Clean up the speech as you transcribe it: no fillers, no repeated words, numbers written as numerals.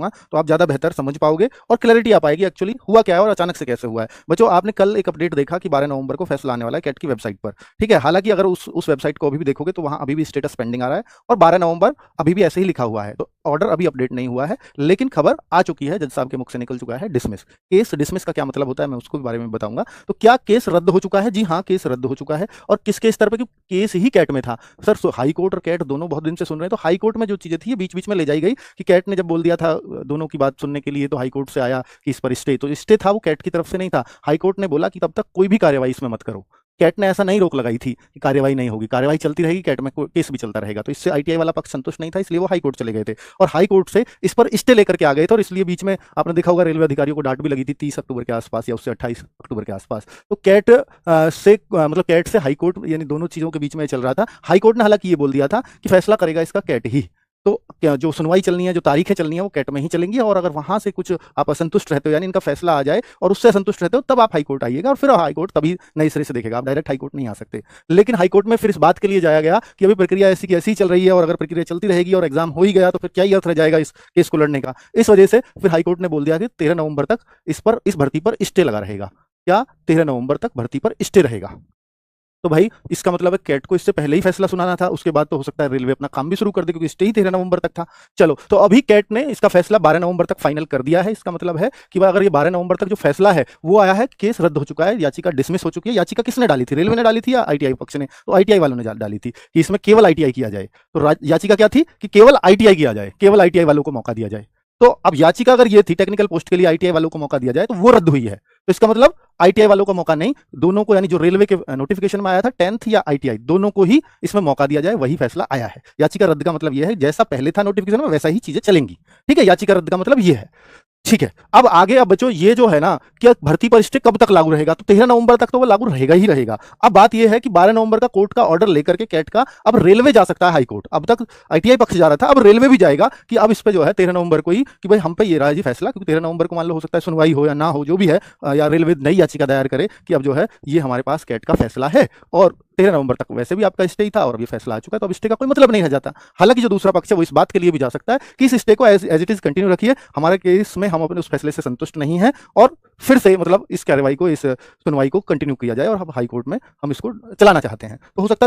तो आप ज़्यादा बेहतर समझ पाओगे और क्लैरिटी आ पाएगी एक्चुअली हुआ क्या है और अचानक से कैसे हुआ है। बच्चों, आपने कल एक अपडेट देखा कि 12 नवंबर को फैसला आने वाला है कैट की वेबसाइट पर, ठीक है। हालांकि अगर उस वेबसाइट को अभी भी देखोगे तो वहां अभी भी स्टेटस पेंडिंग आ रहा है और 12 नवंबर अभी भी ऐसे ही लिखा हुआ है, तो ऑर्डर अभी अपडेट नहीं हुआ है, लेकिन खबर आ चुकी है, जज साहब के मुख से निकल चुका है डिसमिस। केस डिसमिस का क्या मतलब होता है मैं उसको बारे में बताऊंगा। तो क्या केस रद्द हो चुका है? जी हाँ, केस रद्द हो चुका है। और किसके स्तर पर? क्योंकि केस ही कैट में था सर। हाई कोर्ट और कैट दोनों बहुत दिन से सुन रहे हैं, तो हाई कोर्ट में जो चीजें थी बीच बीच में ले जाई गई कि कैट ने जब बोल दिया था दोनों की बात सुनने के लिए, तो हाई कोर्ट से आया कि इस पर स्टे, तो स्टे था वो कैट की तरफ से नहीं था। हाई कोर्ट ने बोला कि तब तक कोई भी कार्यवाही इसमें मत करो। कैट ने ऐसा नहीं रोक लगाई थी कि कार्यवाही नहीं होगी, कार्यवाही चलती रहेगी, कैट में केस भी चलता रहेगा। तो इससे आईटीआई वाला पक्ष संतुष्ट नहीं था, इसलिए वो हाई कोर्ट चले गए थे और हाई कोर्ट से इस पर स्टे लेकर के आ गए थे। और इसलिए बीच में आपने देखा होगा रेलवे अधिकारियों को डांट भी लगी थी 30 अक्टूबर के आसपास या उससे 28 अक्टूबर के आसपास। तो कैट मतलब कैट से हाई कोर्ट, यानी दोनों चीजों के बीच में चल रहा था। हाई कोर्ट ने हालांकि ये बोल दिया था कि फैसला करेगा इसका कैट ही। तो क्या जो सुनवाई चलनी है, जो तारीखें चलनी है, वो कैट में ही चलेंगी। और अगर वहां से कुछ आप असंतुष्ट रहते हो, यानी इनका फैसला आ जाए और उससे असंतुष्ट रहते हो, तब आप हाईकोर्ट आइएगा और फिर हाईकोर्ट तभी नए सिरे से देखेगा। आप डायरेक्ट हाईकोर्ट नहीं आ सकते। लेकिन हाईकोर्ट में फिर इस बात के लिए जाया गया कि अभी प्रक्रिया ऐसी की ऐसी चल रही है और अगर प्रक्रिया चलती रहेगी और एग्जाम हो ही गया तो फिर क्या ही अर्थ रह जाएगा इस केस को लड़ने का। इस वजह से फिर हाईकोर्ट ने बोल दिया कि 13 नवंबर तक इस भर्ती पर स्टे लगा रहेगा। क्या? 13 नवंबर तक भर्ती पर स्टे रहेगा। तो भाई इसका मतलब है कैट को इससे पहले ही फैसला सुनाना था, उसके बाद तो हो सकता है रेलवे अपना काम भी शुरू कर दे, क्योंकि स्टे ही 13 नवंबर तक था। चलो, तो अभी कैट ने इसका फैसला 12 नवंबर तक फाइनल कर दिया है। इसका मतलब है कि अगर ये 12 नवंबर तक जो फैसला है वो आया है, केस रद्द हो चुका है, याचिका डिसमिस हो चुकी है। याचिका किसने डाली थी? रेलवे ने डाली थी या आईटीआई पक्ष ने? तो आईटीआई वालों ने डाली थी कि इसमें केवल आईटीआई किया जाए। तो याचिका क्या थी कि केवल आईटीआई किया जाए, केवल आईटीआई वालों को मौका दिया जाए। तो अब याचिका अगर ये थी टेक्निकल पोस्ट के लिए आईटीआई वालों को मौका दिया जाए, तो वो रद्द हुई है। तो इसका मतलब आईटीआई वालों का मौका नहीं, दोनों को, यानी जो रेलवे के नोटिफिकेशन में आया था 10th या आईटीआई, दोनों को ही इसमें मौका दिया जाए, वही फैसला आया है। याचिका रद्द का मतलब यह है जैसा पहले था नोटिफिकेशन में वैसा ही चीजें चलेंगी। ठीक है, याचिका रद्द का मतलब यह है। ठीक है, अब आगे, अब बच्चों ये जो है ना, क्या भर्ती पर स्टे कब तक लागू रहेगा? तो 13 नवंबर तक तो वो लागू रहेगा ही रहेगा। अब बात ये है कि 12 नवंबर का कोर्ट का ऑर्डर लेकर के कैट का अब रेलवे जा सकता है हाई कोर्ट। अब तक आईटीआई पक्ष जा रहा था, अब रेलवे भी जाएगा कि अब इस पे जो है 13 नवंबर को ही कि भाई हम पे ये रहा जी फैसला, क्योंकि 13 नवंबर को मान लो हो सकता है सुनवाई हो या ना हो, जो भी है, या रेलवे नई याचिका दायर करे कि अब जो है ये हमारे पास कैट का फैसला है और 13 नवंबर तक वैसे भी आपका स्टे ही था और अब ये फैसला आ चुका है, तो अब स्टे का कोई मतलब नहीं रह जाता। हालांकि जो दूसरा पक्ष है वो इस बात के लिए भी जा सकता है कि इस स्टे को एज इट इज कंटिन्यू रखिए, हमारे केस में हम अपने उस फैसले से संतुष्ट नहीं है और फिर से मतलब इस कार्रवाई को, इस सुनवाई को कंटिन्यू किया जाए और हम हाई कोर्ट में हम इसको चलाना चाहते हैं। तो हो सकता है